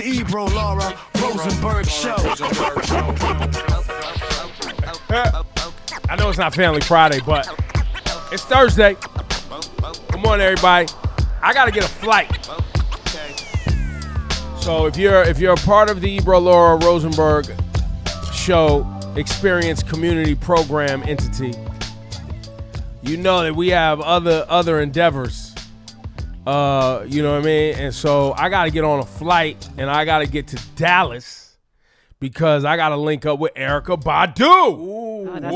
The Ebro Rosenberg Show. I know it's not Family Friday, but it's Thursday. Good morning, everybody. I gotta get a flight. So if you're a part of the Ebro Rosenberg Show Experience Community Program entity, you know that we have other endeavors. You know what I mean? And so I got to get on a flight, and I got to get to Dallas because I got to link up with Erykah Badu. Oh, that's gonna be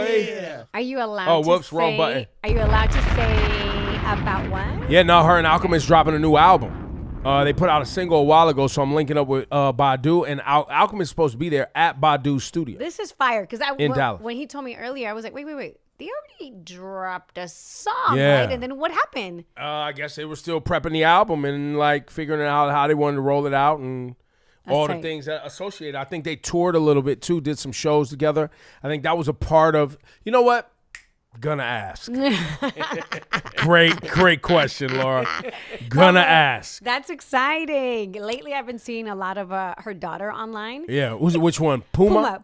dope. Yeah. Are you allowed whoops, to wrong say, button. Are you allowed to say about what? Yeah, no, her and Alchemist dropping a new album. They put out a single a while ago, so I'm linking up with Badu, and Alchemist is supposed to be there at Badu's studio. This is fire, because Dallas. When he told me earlier, I was like, wait. They already dropped a song, Yeah. right? And then what happened? I guess they were still prepping the album and like figuring out how they wanted to roll it out and all the things that associated. I think they toured a little bit too, did some shows together. I think that was a part of, you know what? Gonna ask. Great question, Laura. Gonna ask. That's exciting. Lately, I've been seeing a lot of her daughter online. Yeah, which one? Puma?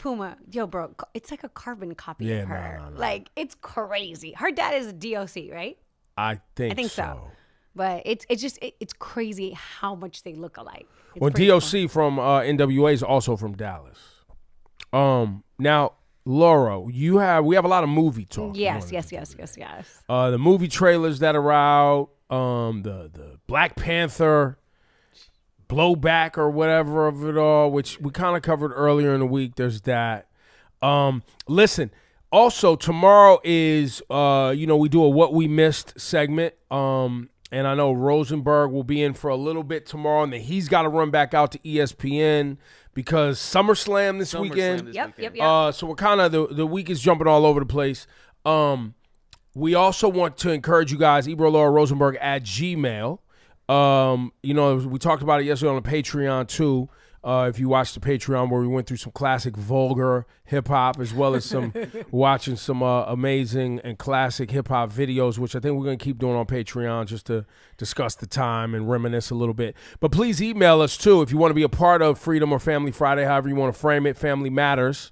Yo, bro, it's like a carbon copy Yeah, of her. no. Like, it's crazy. Her dad is a DOC, right? I think so. But it's crazy how much they look alike. It's Well, pretty DOC fun. from NWA is also from Dallas. Now, Laura, we have a lot of movie talk. Yes. The movie trailers that are out, the Black Panther blowback or whatever of it all, which we kind of covered earlier in the week. There's that. Listen, also tomorrow is we do a What We Missed segment. And I know Rosenberg will be in for a little bit tomorrow, and then he's got to run back out to ESPN because SummerSlam this weekend. Yep. So we're kind of the week is jumping all over the place. We also want to encourage you guys, Ebro Rosenberg at Gmail. We talked about it yesterday on the Patreon too. If you watched the Patreon where we went through some classic vulgar hip hop as well as some watching some amazing and classic hip hop videos, which I think we're going to keep doing on Patreon just to discuss the time and reminisce a little bit. But please email us too if you want to be a part of Freedom or Family Friday, however you want to frame it. Family Matters.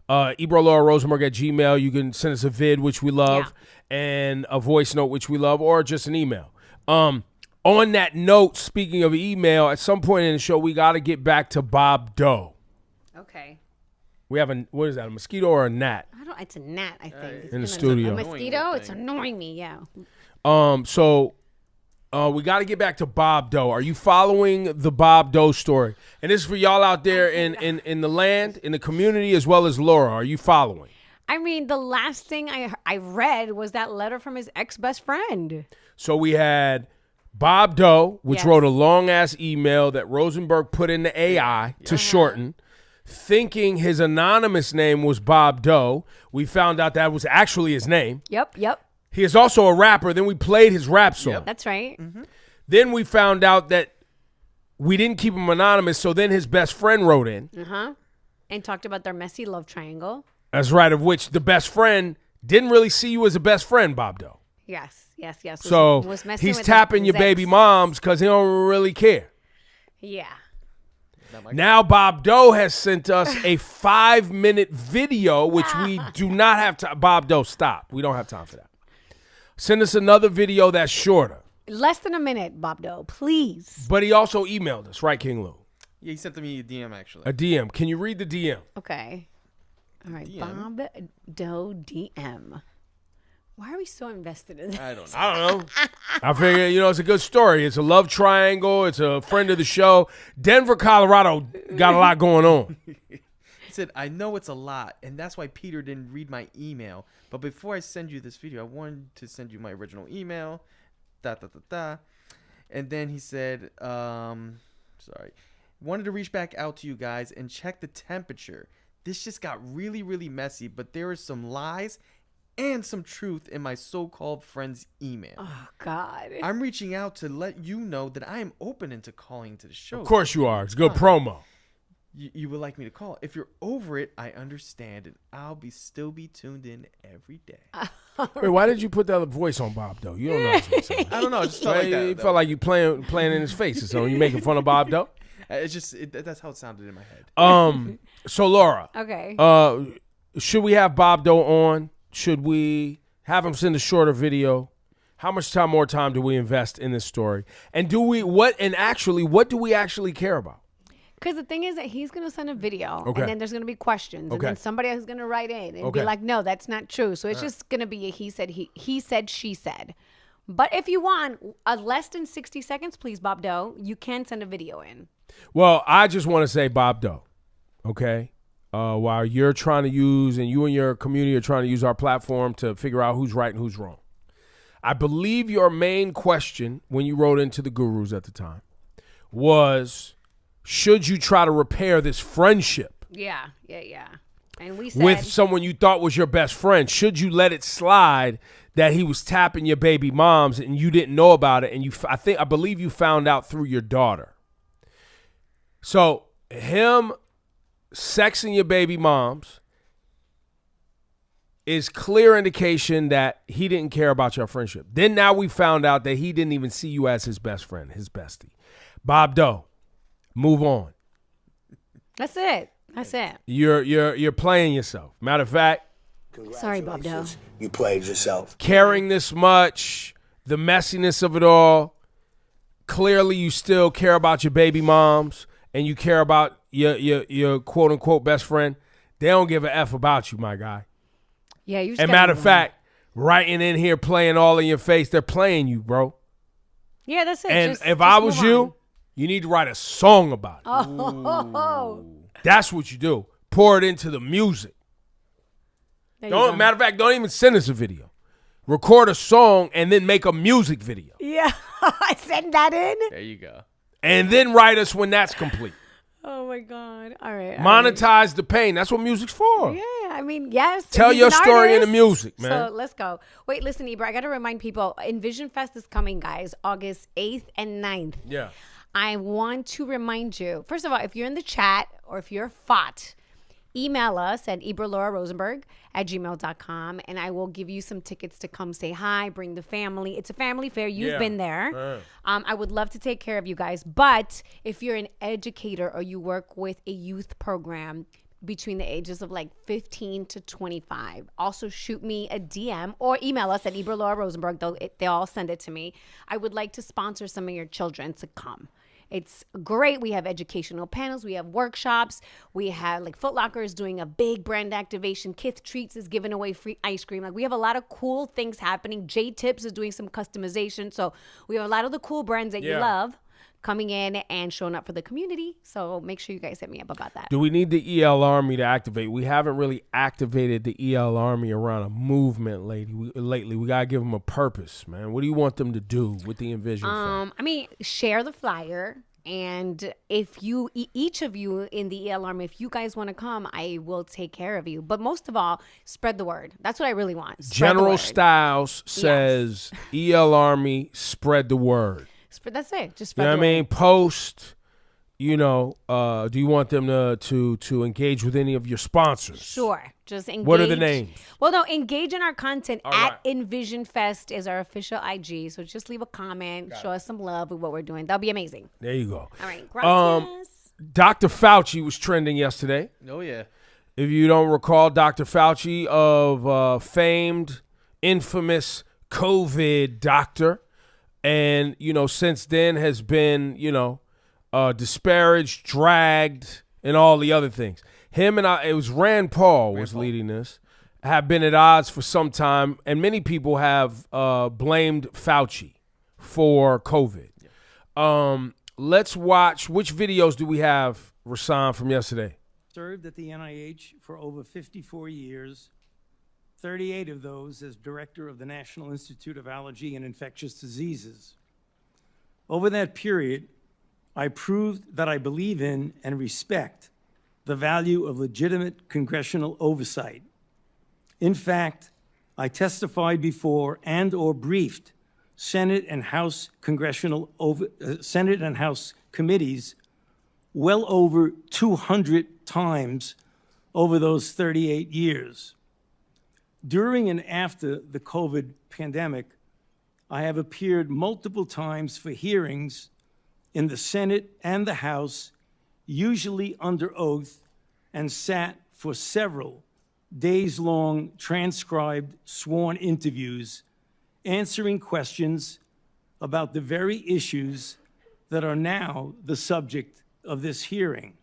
Ebro Rosenberg at Gmail. You can send us a vid, which we love, and a voice note, which we love, or just an email. On that note, speaking of email, at some point in the show, we got to get back to Bob Doe. Okay. We have what is that, a mosquito or a gnat? It's a gnat, I think. In the studio. A mosquito? It's annoying me, yeah. So we got to get back to Bob Doe. Are you following the Bob Doe story? And this is for y'all out there in the land, in the community, as well as Laura. Are you following? I mean, the last thing I read was that letter from his ex-best friend. So we had Bob Doe, which Yes. wrote a long-ass email that Rosenberg put into AI to shorten, thinking his anonymous name was Bob Doe. We found out that was actually his name. Yep. He is also a rapper. Then we played his rap song. That's right. Mm-hmm. Then we found out that we didn't keep him anonymous, so then his best friend wrote in. And talked about their messy love triangle. That's right, of which the best friend didn't really see you as a best friend, Bob Doe. Yes. So Was messing he's with tapping your his baby ex. moms because he don't really care. Yeah. Now Bob Doe has sent us a 5-minute video, which we do not have time. Bob Doe, stop. We don't have time for that. Send us another video that's shorter. Less than a minute, Bob Doe, please. But he also emailed us, right, King Lou? Yeah, he sent me a DM actually. A DM. Can you read the DM? Okay. All right, DM? Bob Doe DM. Why are we so invested in this? I don't know. I don't know. I figure, it's a good story. It's a love triangle. It's a friend of the show. Denver, Colorado got a lot going on. He said, I know it's a lot, and that's why Peter didn't read my email. But before I send you this video, I wanted to send you my original email. And then he said, wanted to reach back out to you guys and check the temperature. This just got really, really messy, but there are some lies and some truth in my so-called friend's email. Oh, God. I'm reaching out to let you know that I am open into calling to the show. Of course you are. It's good promo. you would like me to call. If you're over it, I understand, and I'll still be tuned in every day. Wait, why did you put the other voice on Bob though? You don't know. I don't know. It just felt like that. You felt like you playing in his face or something. You making fun of Bob though? That's how it sounded in my head. So Laura. Okay. Should we have Bob Doe on? Should we have him send a shorter video? How much more time do we invest in this story? And what do we actually care about? Because the thing is that he's going to send a video, Okay. and then there's going to be questions, and then somebody else is going to write in and be like, no, that's not true. So it's just going to be a he said, she said. But if you want less than 60 seconds, please, Bob Doe, you can send a video in. Well, I just want to say, Bob Doe, okay? While you're trying to use, and you and your community are trying to use our platform to figure out who's right and who's wrong. I believe your main question when you wrote into the Gurus at the time was, should you try to repair this friendship? Yeah. And we said, with someone you thought was your best friend, should you let it slide that he was tapping your baby moms and you didn't know about it? And I believe you found out through your daughter. So him sexing your baby moms is clear indication that he didn't care about your friendship. Then now we found out that he didn't even see you as his best friend, his bestie. Bob Doe, move on. That's it. You're playing yourself. Matter of fact, sorry, Bob Doe. You played yourself. Caring this much, the messiness of it all. Clearly, you still care about your baby moms and you care about your quote unquote best friend. They don't give a F about you, my guy. Yeah, you. And matter of fact, writing in here, playing all in your face, they're playing you, bro. Yeah, that's it. And if I was you, you need to write a song about it. Oh. That's what you do. Pour it into the music. Matter of fact, don't even send us a video. Record a song and then make a music video. Yeah, send that in. There you go. And then write us when that's complete. Oh my God! All right. Monetize the pain. That's what music's for. Yeah, I mean, yes. Tell your story in the music, man. So let's go. Wait, listen, Ebro. I got to remind people. ENVSN Fest is coming, guys. August 8th and 9th. Yeah. I want to remind you. First of all, if you're in the chat or if you're a FOT, email us at EbroLauraRosenberg@gmail.com, and I will give you some tickets to come say hi, bring the family. It's a family fair. You've been there. I would love to take care of you guys. But if you're an educator or you work with a youth program between the ages of like 15 to 25, also shoot me a DM or email us at EbroLauraRosenberg. They'll all send it to me. I would like to sponsor some of your children to come. It's great. We have educational panels. We have workshops. We have like Foot Locker is doing a big brand activation. Kith Treats is giving away free ice cream. Like we have a lot of cool things happening. J Tips is doing some customization. So we have a lot of the cool brands that you love coming in and showing up for the community. So make sure you guys hit me up about that. Do we need the EL Army to activate? We haven't really activated the EL Army around a movement lately. We got to give them a purpose, man. What do you want them to do with the ENVSN? I mean, share the flyer. And if you, each of you in the EL Army, if you guys want to come, I will take care of you. But most of all, spread the word. That's what I really want. General Stylez says, EL Army, spread the word. That's it. Just spread the word. You know what I mean? Post, do you want them to engage with any of your sponsors? Sure. Just engage. What are the names? Well, no, engage in our content All at right. ENVSN Fest is our official IG. So just leave a comment, show us some love with what we're doing. That'll be amazing. There you go. All right. Gracias. Dr. Fauci was trending yesterday. Oh, yeah. If you don't recall, Dr. Fauci of famed, infamous COVID doctor. And, since then has been, disparaged, dragged, and all the other things. It was Rand Paul was leading this, have been at odds for some time, and many people have blamed Fauci for COVID. Yeah. Let's watch. Which videos do we have, Rasan, from yesterday? Served at the NIH for over 54 years, 38 of those as director of the National Institute of Allergy and Infectious Diseases. Over that period, I proved that I believe in and respect the value of legitimate congressional oversight. In fact, I testified before and/or briefed Senate and House committees well over 200 times over those 38 years. During and after the COVID pandemic, I have appeared multiple times for hearings in the Senate and the House, usually under oath, and sat for several days-long transcribed sworn interviews, answering questions about the very issues that are now the subject of this hearing.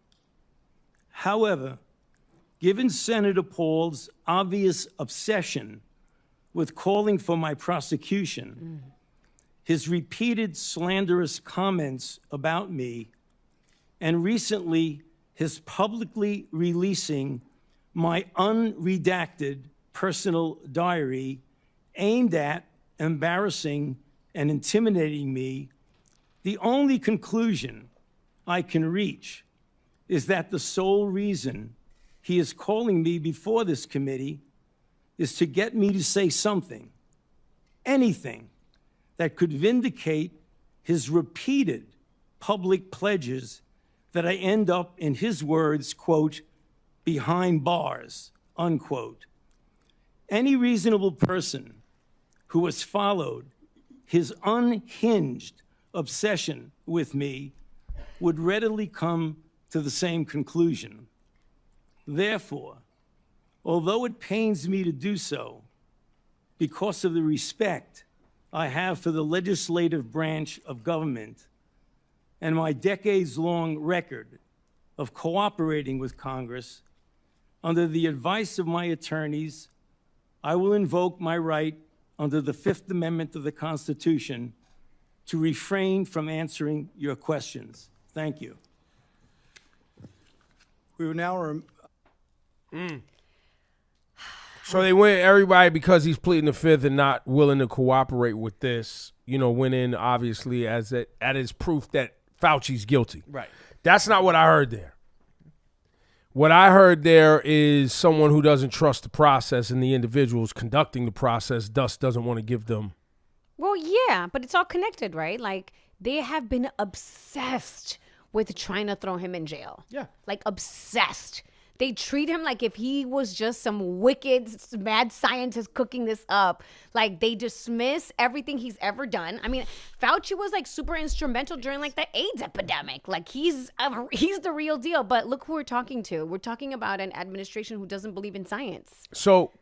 However, given Senator Paul's obvious obsession with calling for my prosecution, his repeated slanderous comments about me, and recently his publicly releasing my unredacted personal diary aimed at embarrassing and intimidating me, the only conclusion I can reach is that the sole reason he is calling me before this committee is to get me to say something, anything, that could vindicate his repeated public pledges that I end up, in his words, quote, behind bars, unquote. Any reasonable person who has followed his unhinged obsession with me would readily come to the same conclusion. Therefore, although it pains me to do so, because of the respect I have for the legislative branch of government and my decades-long record of cooperating with Congress, under the advice of my attorneys, I will invoke my right under the Fifth Amendment of the Constitution to refrain from answering your questions. Thank you. We will now So they went, everybody, because he's pleading the fifth and not willing to cooperate with this, went in obviously as proof that Fauci's guilty. Right. That's not what I heard there. What I heard there is someone who doesn't trust the process and the individuals conducting the process, thus doesn't want to give them. Well, yeah, but it's all connected, right? Like, they have been obsessed with trying to throw him in jail. Yeah. Like, obsessed. They treat him like if he was just some wicked, mad scientist cooking this up. Like, they dismiss everything he's ever done. I mean, Fauci was, like, super instrumental during, like, the AIDS epidemic. Like, he's the real deal. But look who we're talking to. We're talking about an administration who doesn't believe in science. So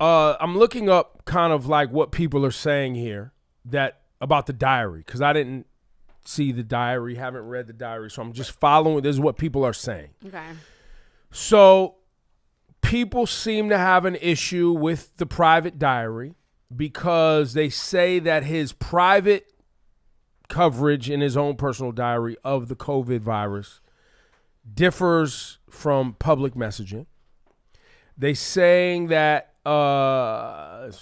I'm looking up kind of like what people are saying here about the diary, because I didn't see the diary, haven't read the diary. So I'm just following. This is what people are saying. Okay. So people seem to have an issue with the private diary because they say that his private coverage in his own personal diary of the COVID virus differs from public messaging. They saying that that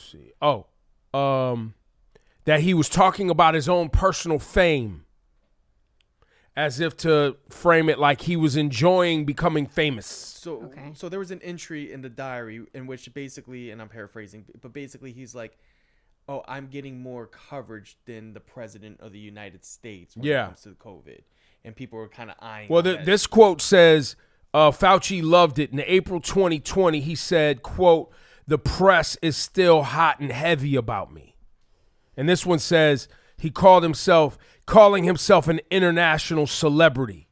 he was talking about his own personal fame, as if to frame it like he was enjoying becoming famous. So there was an entry in the diary in which basically, and I'm paraphrasing, but basically he's like, oh, I'm getting more coverage than the president of the United States when it comes to COVID. And people were kind of eyeing. Well, this quote says, Fauci loved it. In April 2020, he said, quote, "The press is still hot and heavy about me." And this one says he calling himself an international celebrity.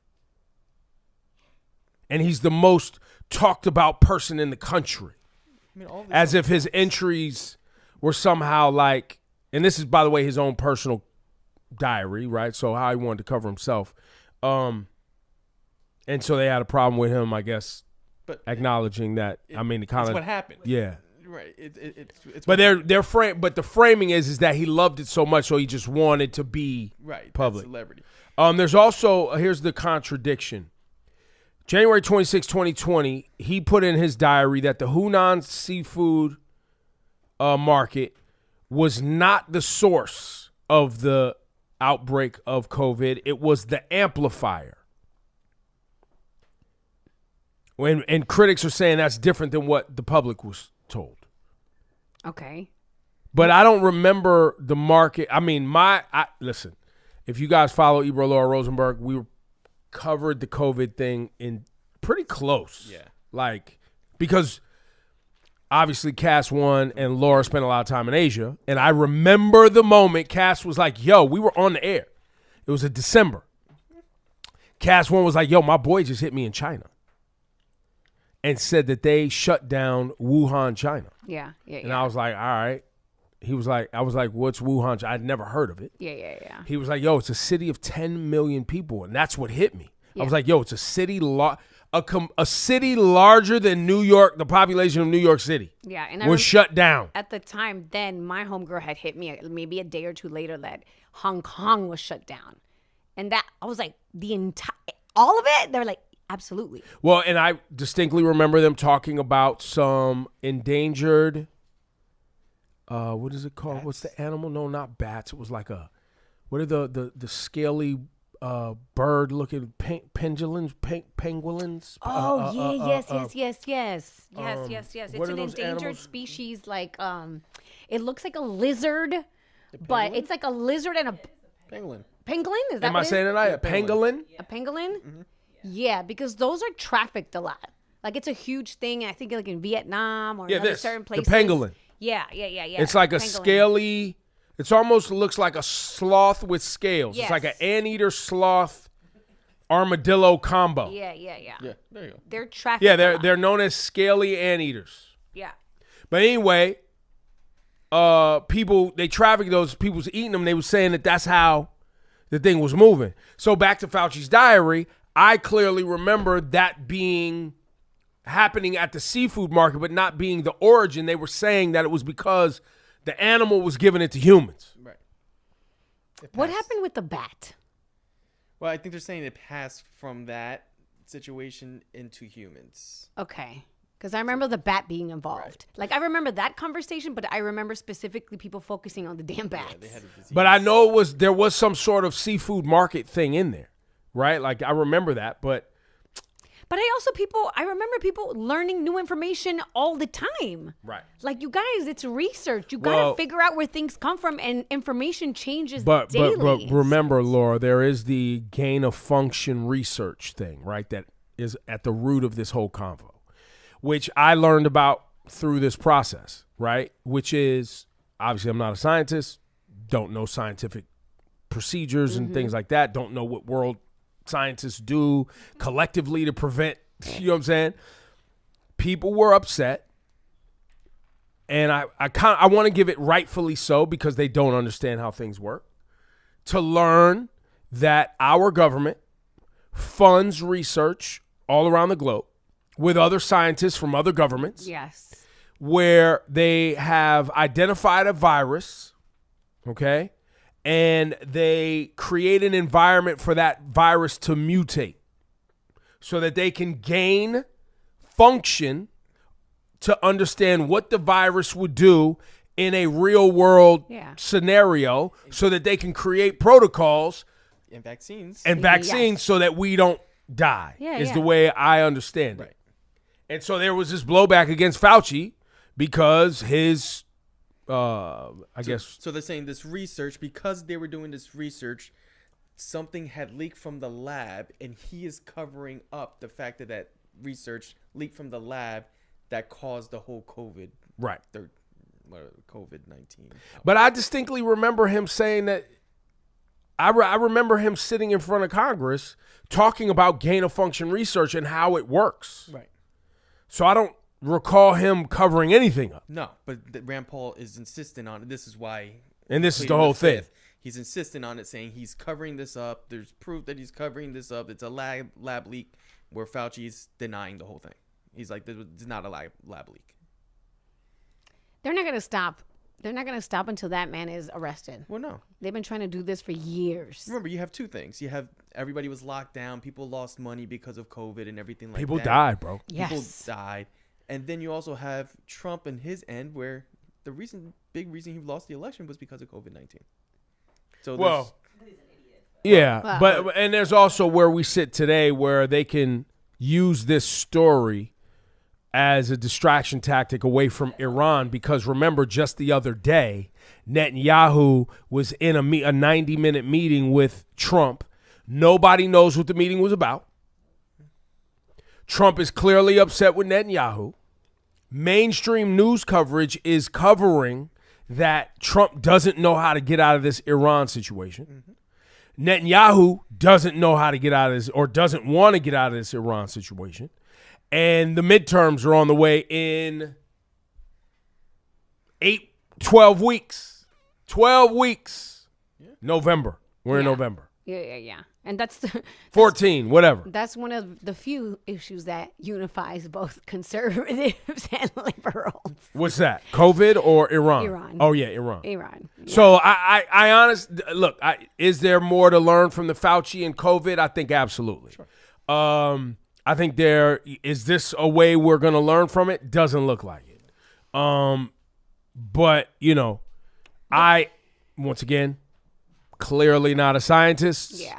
And he's the most talked about person in the country. As if his entries were somehow like, and this is, by the way, his own personal diary, right? So how he wanted to cover himself. And so they had a problem with him, I guess, but acknowledging that. That's what happened. Yeah. Right. It's but the framing is that he loved it so much, so he just wanted to be public. Celebrity. There's also, here's the contradiction. January 26, 2020, he put in his diary that the Hunan seafood market was not the source of the outbreak of COVID. It was the amplifier. And critics are saying that's different than what the public was told. Okay. But I don't remember the market. I mean, listen, if you guys follow Ebro Rosenberg, we were covered the COVID thing in pretty close. Yeah. Like, because obviously Cass won and Laura spent a lot of time in Asia. And I remember the moment Cass was like, yo, we were on the air. It was in December. Cass won was like, yo, my boy just hit me in China. And said that they shut down Wuhan, China. Yeah. And I was like, all right. He was like, I was like, what's Wuhan? I'd never heard of it. Yeah. He was like, yo, it's a city of 10 million people. And that's what hit me. Yeah. I was like, yo, it's a city, a city larger than New York, the population of New York City. Yeah. And was shut down. At the time, then my homegirl had hit me maybe a day or two later that Hong Kong was shut down. And that, I was like, all of it? They were like, absolutely. Well, and I distinctly remember them talking about some endangered, what is it called? Bats? What's the animal? No, not bats. It was like what are the scaly bird-looking pangolins? Oh, yes. It's what are an those endangered animals? species. Like, it looks like a lizard, but it's like a lizard and a Pangolin. pangolin. Is that Am I what saying it right? A pangolin? A pangolin? Mm-hmm. Yeah, because those are trafficked a lot. Like, it's a huge thing. I think like in Vietnam or in certain places. The pangolin. Yeah. It's like a Pangolin. scaly. It almost looks like a sloth with scales. Yes. It's like an anteater sloth armadillo combo. Yeah. Yeah, there you go. They're trafficked. Yeah, a lot. they're known as scaly anteaters. Yeah. But anyway, they trafficked those people's eating them. They were saying that that's how the thing was moving. So back to Fauci's diary, I clearly remember that being happening at the seafood market, but not being the origin. They were saying that it was because the animal was giving it to humans. Right. What happened with the bat? Well, I think they're saying it passed from that situation into humans. Okay. Because I remember the bat being involved. Right. Like, I remember that conversation, but I remember specifically people focusing on the damn bats. Yeah, they had a disease. But I know there was some sort of seafood market thing in there, right? Like, I remember that, but I remember people learning new information all the time. right. Like, you guys, it's research. You got to figure out where things come from, and information changes daily. But remember, Laura, there is the gain of function research thing, right? That is at the root of this whole convo, which I learned about through this process, right? Which is, obviously, I'm not a scientist, don't know scientific procedures and things like that, don't know what world scientists do collectively to prevent, you know what I'm saying? People were upset, and I want to give it rightfully so because they don't understand how things work, to learn that our government funds research all around the globe with other scientists from other governments. Yes. Where they have identified a virus, okay? And they create an environment for that virus to mutate so that they can gain function to understand what the virus would do in a real world scenario so that they can create protocols And vaccines. so that we don't die the way I understand it. And so there was this blowback against Fauci because his I guess. So they're saying this research, because they were doing this research, something had leaked from the lab, and he is covering up the fact that research leaked from the lab that caused the whole COVID. Right. COVID-19. But I distinctly remember him saying that. I remember him sitting in front of Congress talking about gain of function research and how it works. Right. So I don't recall him covering anything up. No, but Rand Paul is insistent on it. This is why. And this is the whole thing. He's insistent on it, saying he's covering this up. There's proof that he's covering this up. It's a lab leak where Fauci is denying the whole thing. He's like, this is not a lab leak. They're not going to stop. They're not going to stop until that man is arrested. Well, no. They've been trying to do this for years. Remember, you have two things. You have everybody was locked down. People lost money because of COVID and everything like People that. died, bro. Yes. People died. And then you also have Trump and his end, where the big reason he lost the election was because of COVID-19. So yeah, but and there's also where we sit today, where they can use this story as a distraction tactic away from Iran, because remember, just the other day, Netanyahu was in a 90-minute meeting with Trump Nobody knows what the meeting was about. Trump is clearly upset with Netanyahu. Mainstream news coverage is covering that Trump doesn't know how to get out of this Iran situation. Netanyahu doesn't know how to get out of this, or doesn't want to get out of this Iran situation. And the midterms are on the way in 12 weeks. 12 weeks. November. We're in November. Yeah. And that's 14, whatever. That's one of the few issues that unifies both conservatives and liberals. What's that? COVID or Iran? Iran. Oh yeah, Iran. Iran. Yeah. So I honestly look. Is there more to learn from the Fauci and COVID? I think absolutely. Sure. I think there is. This a way we're going to learn from it? Doesn't look like it. But I once again clearly not a scientist. Yeah.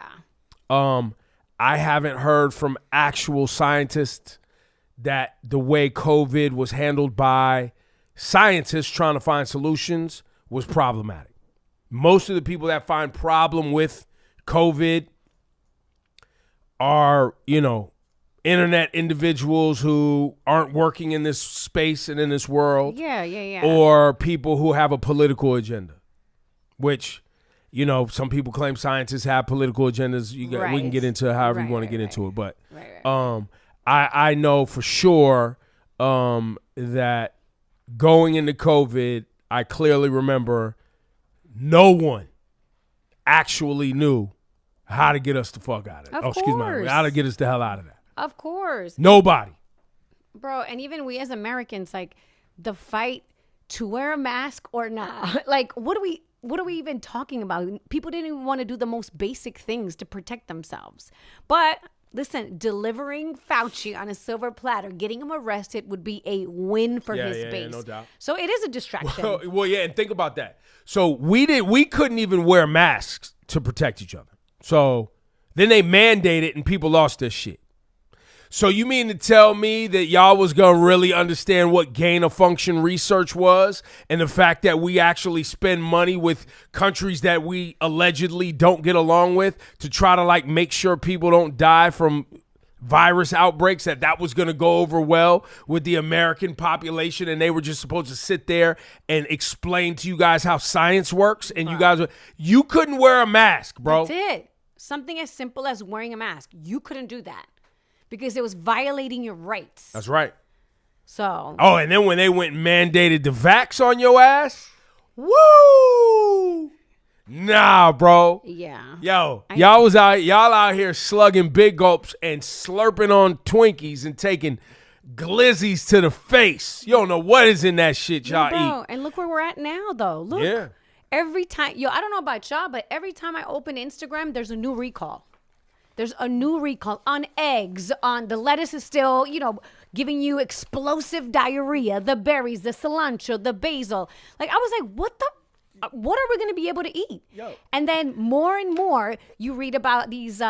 I haven't heard from actual scientists that the way COVID was handled by scientists trying to find solutions was problematic. Most of the people that find problem with COVID are, internet individuals who aren't working in this space and in this world. Yeah. Or people who have a political agenda, which... some people claim scientists have political agendas. We can get into however you want to get into it. But I know for sure that going into COVID, I clearly remember no one actually knew how to get us the fuck out of it. How to get us the hell out of that. Of course. Nobody. Bro, and even we as Americans, like the fight to wear a mask or not. Like, what are we even talking about? People didn't even want to do the most basic things to protect themselves. But listen, delivering Fauci on a silver platter, getting him arrested would be a win for his base. Yeah, no doubt. So it is a distraction. Well, yeah, and think about that. So we couldn't even wear masks to protect each other. So then they mandated and people lost their shit. So you mean to tell me that y'all was going to really understand what gain of function research was, and the fact that we actually spend money with countries that we allegedly don't get along with to try to make sure people don't die from virus outbreaks, that was going to go over well with the American population, and they were just supposed to sit there and explain to you guys how science works, and you couldn't wear a mask, bro. That's it. Something as simple as wearing a mask. You couldn't do that. Because it was violating your rights. That's right. So. Oh, and then when they went and mandated the vax on your ass, woo! Nah, bro. Yeah. Yo, y'all out here slugging big gulps and slurping on Twinkies and taking glizzies to the face. You don't know what is in that shit y'all eat. And look where we're at now, though. Look. Yeah. Every time, I don't know about y'all, but every time I open Instagram, there's a new recall. There's a new recall on eggs, on the lettuce is still, giving you explosive diarrhea, the berries, the cilantro, the basil. I was like, what are we going to be able to eat? Yo. And then more and more you read about these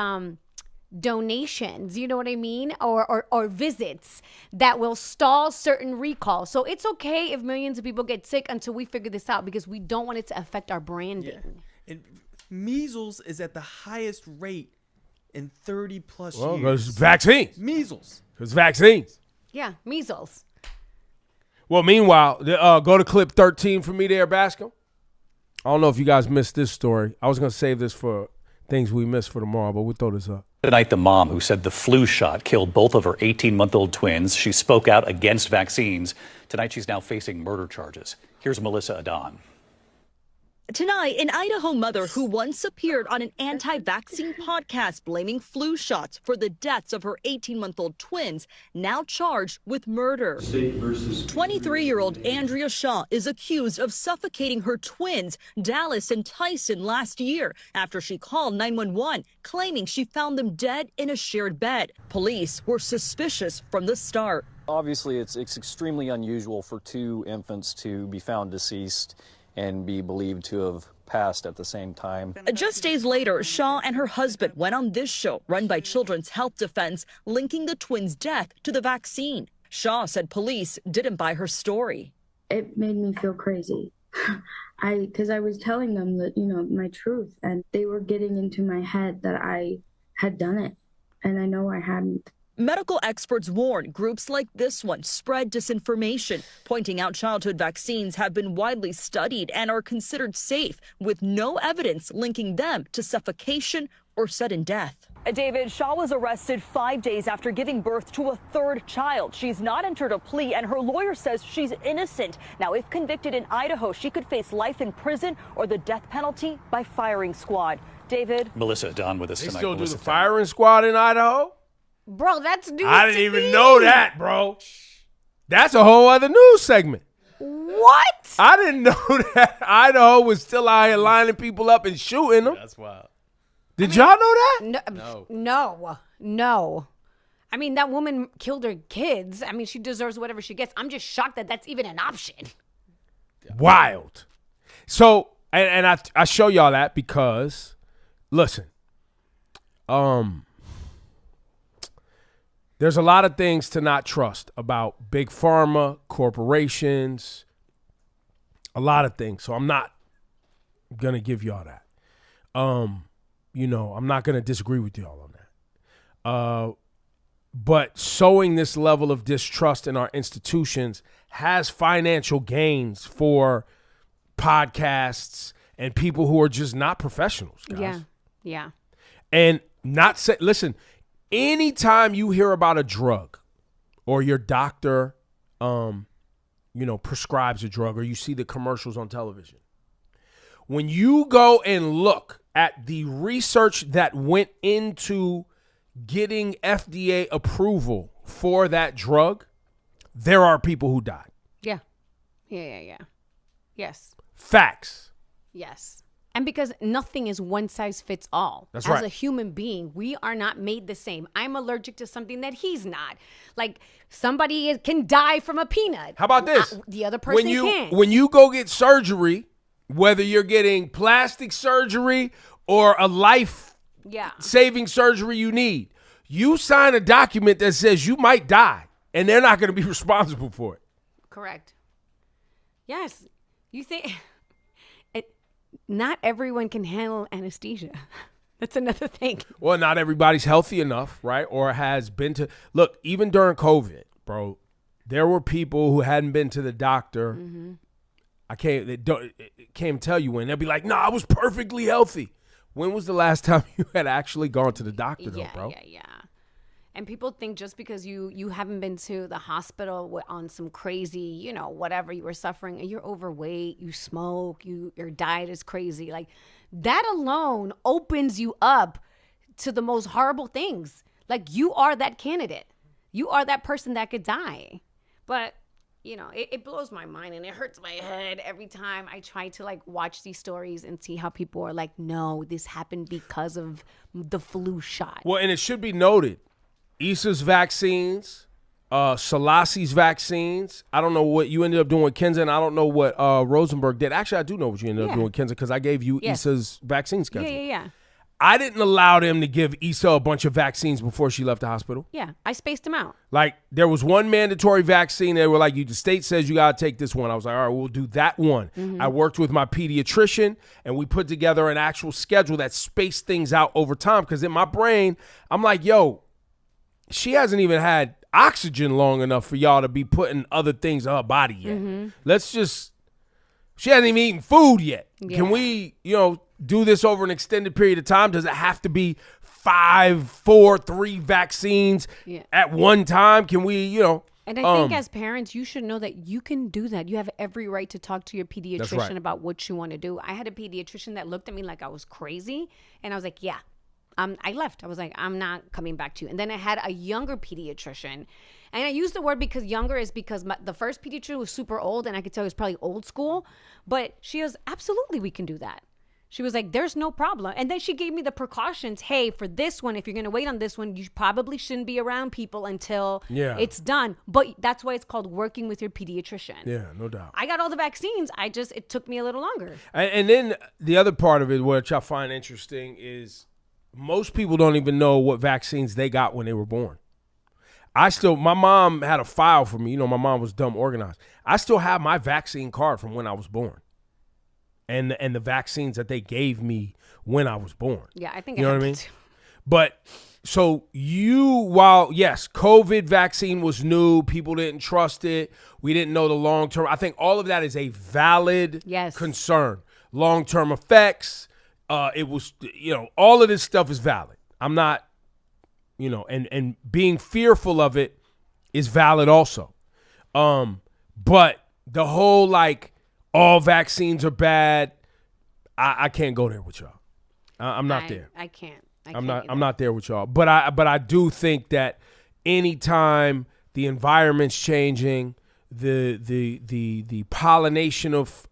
donations, you know what I mean? Or visits that will stall certain recalls. So it's okay if millions of people get sick until we figure this out, because we don't want it to affect our branding. Yeah. And measles is at the highest rate in 30 plus years. Well, because vaccines. Measles. Because vaccines. Yeah, measles. Well, meanwhile, go to clip 13 for me there, Bascom. I don't know if you guys missed this story. I was going to save this for things we missed for tomorrow, but we'll throw this up. Tonight, the mom who said the flu shot killed both of her 18-month-old twins. She spoke out against vaccines. Tonight, she's now facing murder charges. Here's Melissa Adon. Tonight, an Idaho mother who once appeared on an anti-vaccine podcast blaming flu shots for the deaths of her 18-month-old twins, now charged with murder. 23-year-old Andrea Shaw is accused of suffocating her twins, Dallas and Tyson, last year after she called 911, claiming she found them dead in a shared bed. Police were suspicious from the start. Obviously, it's extremely unusual for two infants to be found deceased and be believed to have passed at the same time. Just days later, Shaw and her husband went on this show run by Children's Health Defense, linking the twins' death to the vaccine. Shaw said police didn't buy her story. It made me feel crazy. Because I was telling them that, my truth, and they were getting into my head that I had done it, and I know I hadn't. Medical experts warn groups like this one spread disinformation, pointing out childhood vaccines have been widely studied and are considered safe, with no evidence linking them to suffocation or sudden death. David, Shaw was arrested 5 days after giving birth to a third child. She's not entered a plea, and her lawyer says she's innocent. Now, if convicted in Idaho, she could face life in prison or the death penalty by firing squad. David? Melissa Don with us They tonight. still do Melissa, the firing squad in Idaho? Bro, that's news. I didn't even know that, bro. That's a whole other news segment. What? I didn't know that Idaho was still out here lining people up and shooting them. That's wild. Did y'all know that? No. I mean, that woman killed her kids. I mean, she deserves whatever she gets. I'm just shocked that that's even an option. Wild. So, and I show y'all that because, listen, there's a lot of things to not trust about big pharma, corporations, a lot of things. So I'm not going to give y'all that. I'm not going to disagree with y'all on that. But sowing this level of distrust in our institutions has financial gains for podcasts and people who are just not professionals, guys. Yeah. And listen, anytime you hear about a drug or your doctor, prescribes a drug or you see the commercials on television, when you go and look at the research that went into getting FDA approval for that drug, there are people who died. Yeah. Yes. Facts. Yes. And because nothing is one size fits all. That's As right. a human being, we are not made the same. I'm allergic to something that he's not. Like, somebody can die from a peanut. How about this? The other person can't. When you go get surgery, whether you're getting plastic surgery or a life-saving surgery you need, you sign a document that says you might die, and they're not going to be responsible for it. Correct. Yes. You think... Not everyone can handle anesthesia. That's another thing. Well, not everybody's healthy enough, right? Or has been to... Look, even during COVID, bro, there were people who hadn't been to the doctor. Mm-hmm. I can't tell you when. They'll be like, no, I was perfectly healthy. When was the last time you had actually gone to the doctor, though, bro? Yeah. And people think just because you haven't been to the hospital on some crazy, whatever you were suffering, you're overweight, you smoke, your diet is crazy. Like, that alone opens you up to the most horrible things. Like, you are that candidate. You are that person that could die. But, it blows my mind and it hurts my head every time I try to, watch these stories and see how people are like, no, this happened because of the flu shot. Well, and it should be noted, Issa's vaccines, Selassie's vaccines. I don't know what you ended up doing with Kenza, and I don't know what Rosenberg did. Actually, I do know what you ended up doing with Kenza because I gave you Issa's vaccine schedule. Yeah. I didn't allow them to give Issa a bunch of vaccines before she left the hospital. Yeah, I spaced them out. Like, there was one mandatory vaccine. They were like, the state says you got to take this one. I was like, all right, we'll do that one. Mm-hmm. I worked with my pediatrician, and we put together an actual schedule that spaced things out over time because in my brain, I'm like, yo, she hasn't even had oxygen long enough for y'all to be putting other things in her body yet. Mm-hmm. She hasn't even eaten food yet. Yeah. Can we, do this over an extended period of time? Does it have to be 5, 4, 3 vaccines at one time? Can we, And I think as parents, you should know that you can do that. You have every right to talk to your pediatrician about what you want to do. I had a pediatrician that looked at me like I was crazy. And I was like, yeah. I left. I was like, I'm not coming back to you. And then I had a younger pediatrician. And I use the word because younger is because the first pediatrician was super old. And I could tell he was probably old school. But she was, absolutely, we can do that. She was like, there's no problem. And then she gave me the precautions. Hey, for this one, if you're going to wait on this one, you probably shouldn't be around people until it's done. But that's why it's called working with your pediatrician. Yeah, no doubt. I got all the vaccines. It took me a little longer. And then the other part of it, which I find interesting, is most people don't even know what vaccines they got when they were born. My mom had a file for me. My mom was dumb organized. I still have my vaccine card from when I was born. And the vaccines that they gave me when I was born. Yeah, I think you know I what I mean? too. But so while yes, COVID vaccine was new, people didn't trust it. We didn't know the long term. I think all of that is a valid concern. Long term effects. It was, all of this stuff is valid. I'm not, and being fearful of it is valid also. But the whole all vaccines are bad. I can't go there with y'all. I'm not there. I can't. I'm not there with y'all. But I do think that anytime the environment's changing, the pollination of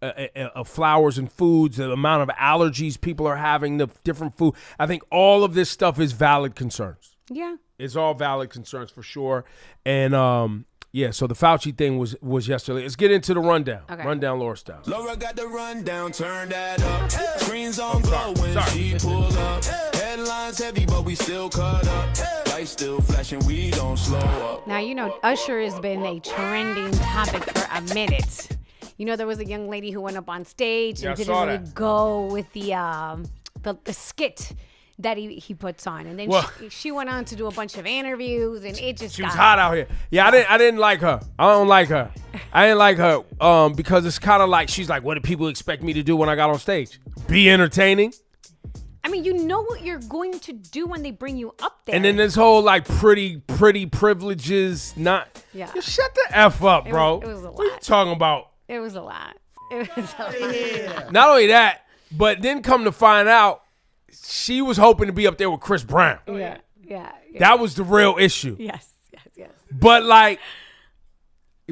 flowers and foods, the amount of allergies people are having, the different food, I think all of this stuff is valid concerns. Yeah. It's all valid concerns for sure. And so the Fauci thing was yesterday. Let's get into the rundown. Okay. Rundown Laura style. Laura got the rundown, turn that up. Screens on glow when she pull up. Headlines heavy, but we still cut up. Lights still flashing, we don't slow up. Now, Usher has been a trending topic for a minute. There was a young lady who went up on stage and didn't really go with the skit that he puts on, and then she went on to do a bunch of interviews, and it just she was hot out here. Yeah, I didn't like her. I don't like her. I didn't like her because it's kind of like she's like, what do people expect me to do when I got on stage? Be entertaining. I mean, you know what you're going to do when they bring you up there. And then this whole pretty privileges, not. Yeah. Just shut the F up, bro. It was a lot. What are you talking about? It was a lot. It was a lot. Not only that, but then come to find out, she was hoping to be up there with Chris Brown. Yeah. That was the real issue. Yes. But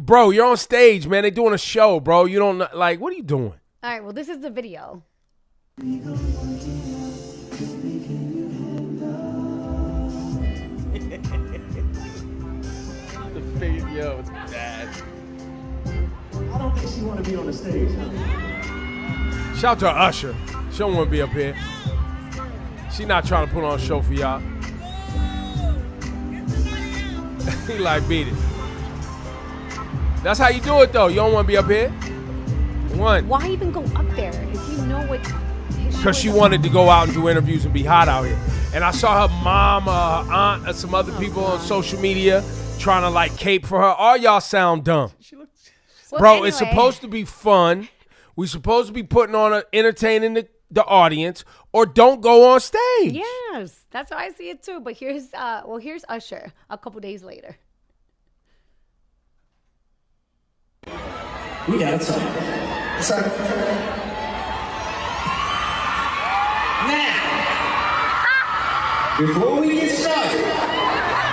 bro, you're on stage, man. They're doing a show, bro. You don't what are you doing? All right, well, this is the video. The face, yo, it's bad. I don't think she want to be on the stage, huh? Shout out to Usher. She don't want to be up here. She not trying to put on a show for y'all. He beat it. That's how you do it, though. You don't want to be up here. Why even go up there if you know what? Because she wanted to go out and do interviews and be hot out here. And I saw her mom, her aunt, and some other people on social media trying to cape for her. All y'all sound dumb. Bro, it's supposed to be fun. We supposed to be putting on entertaining the audience, or don't go on stage. Yes, that's how I see it too. But here's Usher a couple days later. We got it. Now, before we get started,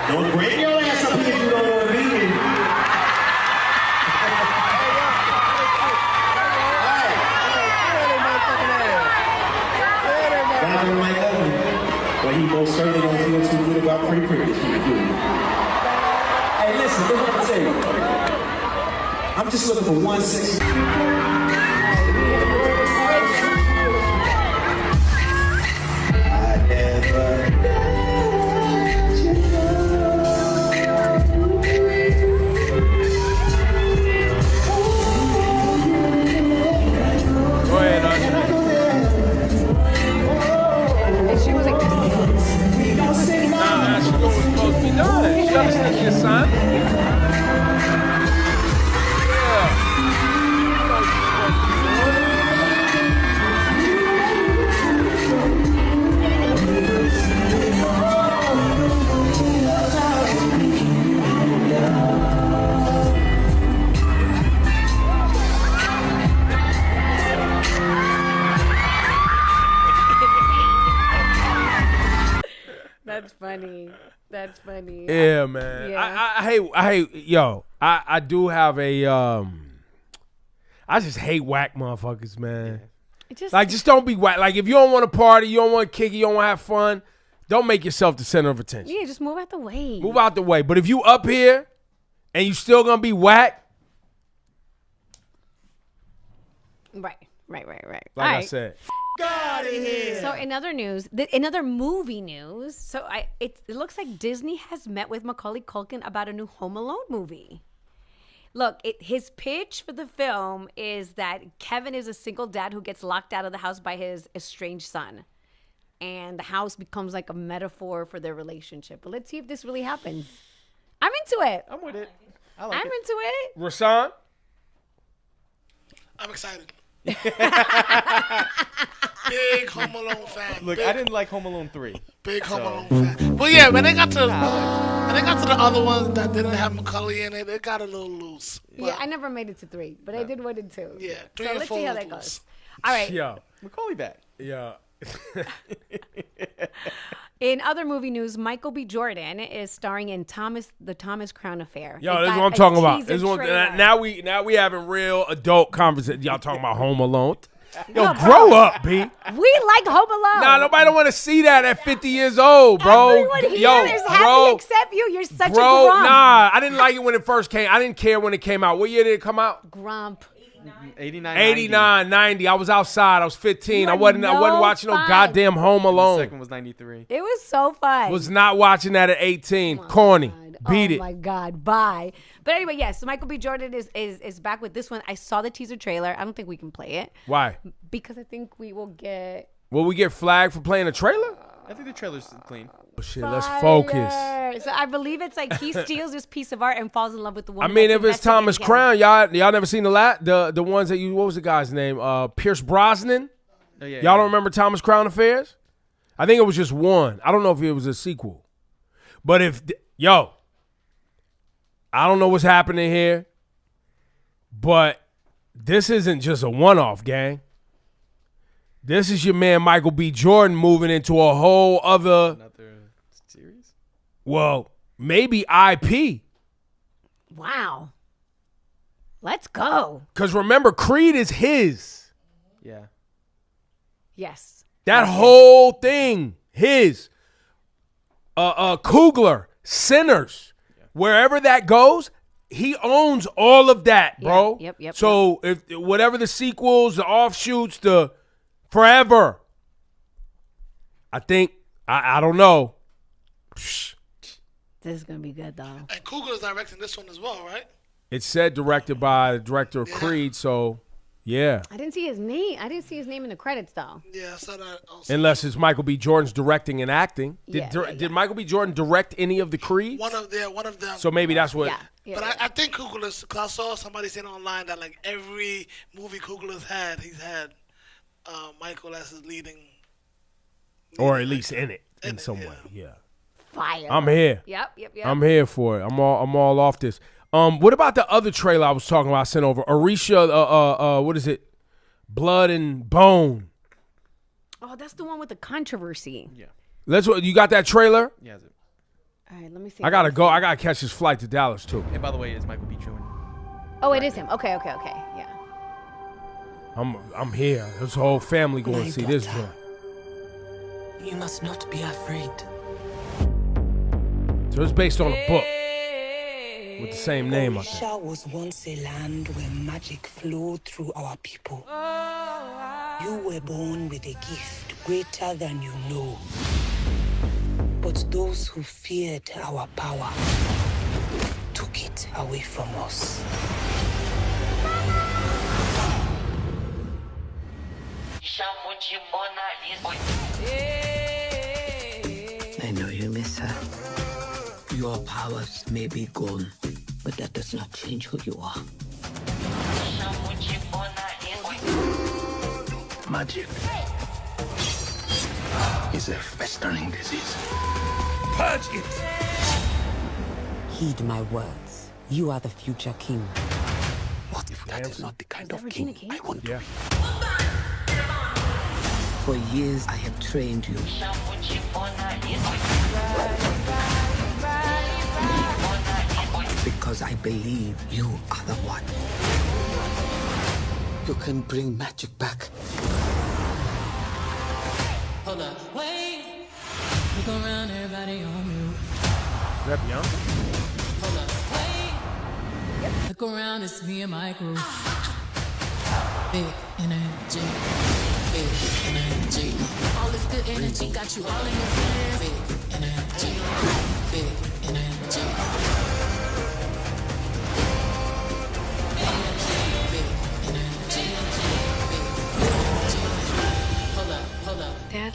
don't bring your ass up here if you don't want to be here. But he most certainly don't feel too good about pretty privilege. Hey, listen, look what I'm saying. I'm just looking for 160. I never let you Go ahead, Usher. She was like, Nah, she know what's supposed to be done. She understands the assignment. That's funny. Yeah, man. Yeah. I hate, yo, I do have a, I just hate whack motherfuckers, man. Just don't be whack. If you don't want to party, you don't want to kick it, you don't want to have fun, don't make yourself the center of attention. Yeah, just move out the way. Move out the way. But if you up here and you still going to be whack. Right. I said. Got it here. So in other news, in other movie news, so it looks like Disney has met with Macaulay Culkin about a new Home Alone movie. Look, his pitch for the film is that Kevin is a single dad who gets locked out of the house by his estranged son. and the house becomes like a metaphor for their relationship. But let's see if this really happens. I'm into it. I'm with it. I'm into it. Rasan? I'm excited. Big Home Alone fan. Look, I didn't like Home Alone 3. Big Home Alone fan. Well, yeah, when they got to the other ones that didn't have Macaulay in it, it got a little loose. Yeah, I never made it to 3, but I did 1 and 2. Yeah, 3 so and let's 4 see how was that goes. loose. All right. Yeah. Macaulay back. Yeah. In other movie news, Michael B. Jordan is starring in the Thomas Crown Affair. Yo, this is what I'm talking about. Now we having real adult conversation. Y'all talking about Home Alone. Yo, grow up, B. We like Home Alone. Nah, nobody don't want to see that at 50 years old, bro. Everyone here is happy except you. You're such a grump. Nah, I didn't like it when it first came. I didn't care when it came out. What year did it come out? Grump. 89, 90. I was outside. I was 15. I wasn't watching no goddamn Home Alone. The second was 93. It was so fun. Was not watching that at 18. Corny. Beat it. Oh my God. Bye. But anyway, yes, so Michael B. Jordan is back with this one. I saw the teaser trailer. I don't think we can play it. Why? Because I think we will get... Will we get flagged for playing a trailer? I think the trailer's clean. Oh, shit, let's focus. So I believe it's like he steals this piece of art and falls in love with the woman. I mean, if it's Thomas Crown, y'all never seen the ones that what was the guy's name? Pierce Brosnan? Oh, yeah, y'all don't remember Thomas Crown Affairs? I think it was just one. I don't know if it was a sequel. But I don't know what's happening here, but this isn't just a one-off, gang. This is your man Michael B. Jordan moving into a whole other series? Well, maybe IP. Wow. Let's go. Because remember, Creed is his. Yeah. Yes. That whole thing, his. Coogler, Sinners. Wherever that goes, he owns all of that, bro. Yep. So if whatever the sequels, the offshoots, the forever, I think I don't know. This is gonna be good though. And Coogler is directing this one as well, right? It said directed by the director of Creed, so yeah. I didn't see his name. I didn't see his name in the credits though. Yeah, I saw that also. Unless it's Michael B. Jordan's directing and acting. Did Michael B. Jordan direct any of the Creeds? One of them. So maybe that's what. Yeah, but I think Coogler's, because I saw somebody saying online that like every movie Coogler's had, he's had Michael as his leading. Or at least in it in some way. Yeah. Fire. I'm here. Yep. I'm here for it. I'm all off this. What about the other trailer I was talking about? I sent over Orisha. What is it? Blood and Bone. Oh, that's the one with the controversy. Yeah. You got that trailer? Yeah. All right, let me see. I gotta go. I gotta catch this flight to Dallas too. And by the way, it's Michael B. Jordan. Oh, it is him. Okay. Yeah. I'm here. This whole family going to see this joint. You must not be afraid. So it's based on a book with the same name, I think. Orisha was once a land where magic flowed through our people. You were born with a gift greater than you know. But those who feared our power took it away from us. I know you miss her. Your powers may be gone, but that does not change who you are. Magic is a festering disease. Purge it! Heed my words. You are the future king. What if that is not the kind of king I want to be? For years, I have trained you. Because I believe you are the one. You can bring magic back. Hold up, wait. Look around, everybody on mute. That Beyonce? Hold up, wait. Look around, it's me and my crew. Big energy. Big energy. All this good energy got you all in your feelings. Big energy. Big energy.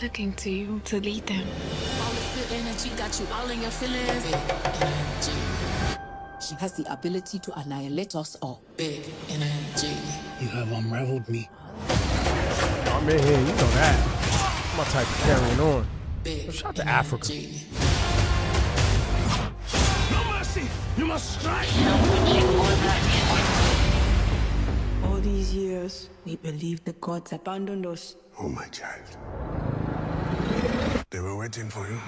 looking to you to lead them. All this good energy got you all in your feelings. Big energy. She has the ability to annihilate us all. Big energy. You have unraveled me. I'm in here, you know that. My type of carrying on. Big Shout out to Africa. No mercy! You must strike! All these years, we believed the gods abandoned us. Oh, my child. They were waiting for you.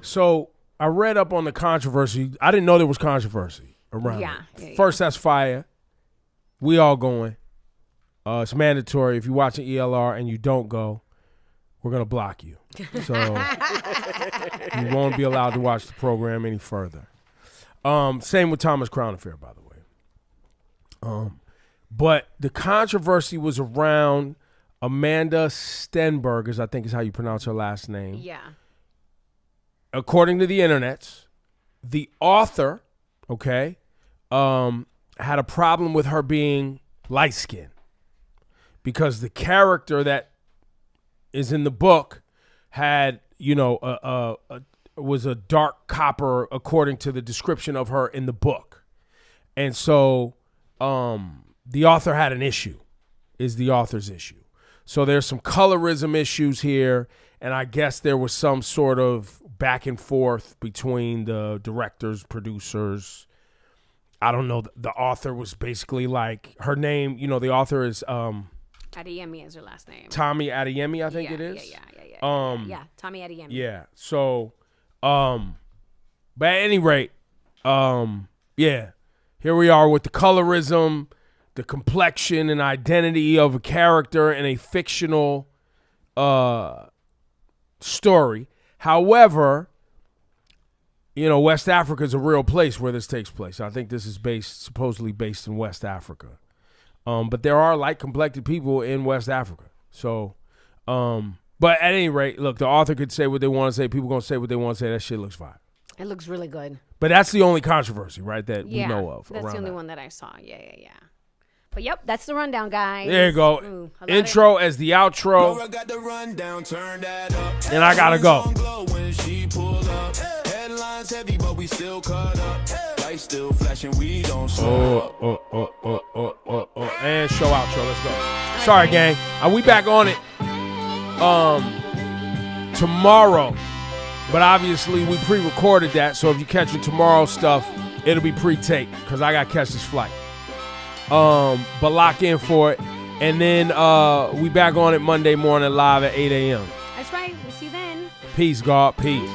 So I read up on the controversy. I didn't know there was controversy around it. First, that's fire. We all going. It's mandatory. If you're watching ELR and you don't go, we're going to block you. So you won't be allowed to watch the program any further. Same with Thomas Crown Affair, by the way. But the controversy was around Amanda Stenberg, I think is how you pronounce her last name. Yeah. According to the internet, the author, had a problem with her being light-skinned because the character that is in the book had, was a dark copper according to the description of her in the book. And so the author had an issue, is the author's issue. So there's some colorism issues here, and I guess there was some sort of back and forth between the directors, producers. I don't know. The author was basically like, her name, the author is Adeyemi is her last name. Tommy Adeyemi, I think it is. Yeah, Tommy Adeyemi. Yeah. So, but at any rate, here we are with the colorism, the complexion and identity of a character in a fictional story. However, West Africa is a real place where this takes place. I think this is supposedly based in West Africa. But there are light-complected people in West Africa. So, but at any rate, look, the author could say what they want to say. People going to say what they want to say. That shit looks fine. It looks really good. But that's the only controversy, right, that we know of. That's the only one that I saw. Yeah. But yep, that's the rundown, guys. There you go. Ooh, Intro as the outro. And I gotta go. Headlines heavy, but we still caught up. Lights still flashing, we don't And show outro. Let's go. Sorry, gang. We back on it tomorrow. But obviously we pre-recorded that, so if you catch tomorrow's stuff, it'll be pre-taped because I gotta catch this flight. But lock in for it. And then we back on it Monday morning live at 8 a.m. That's right. We'll see you then. Peace, God. Peace.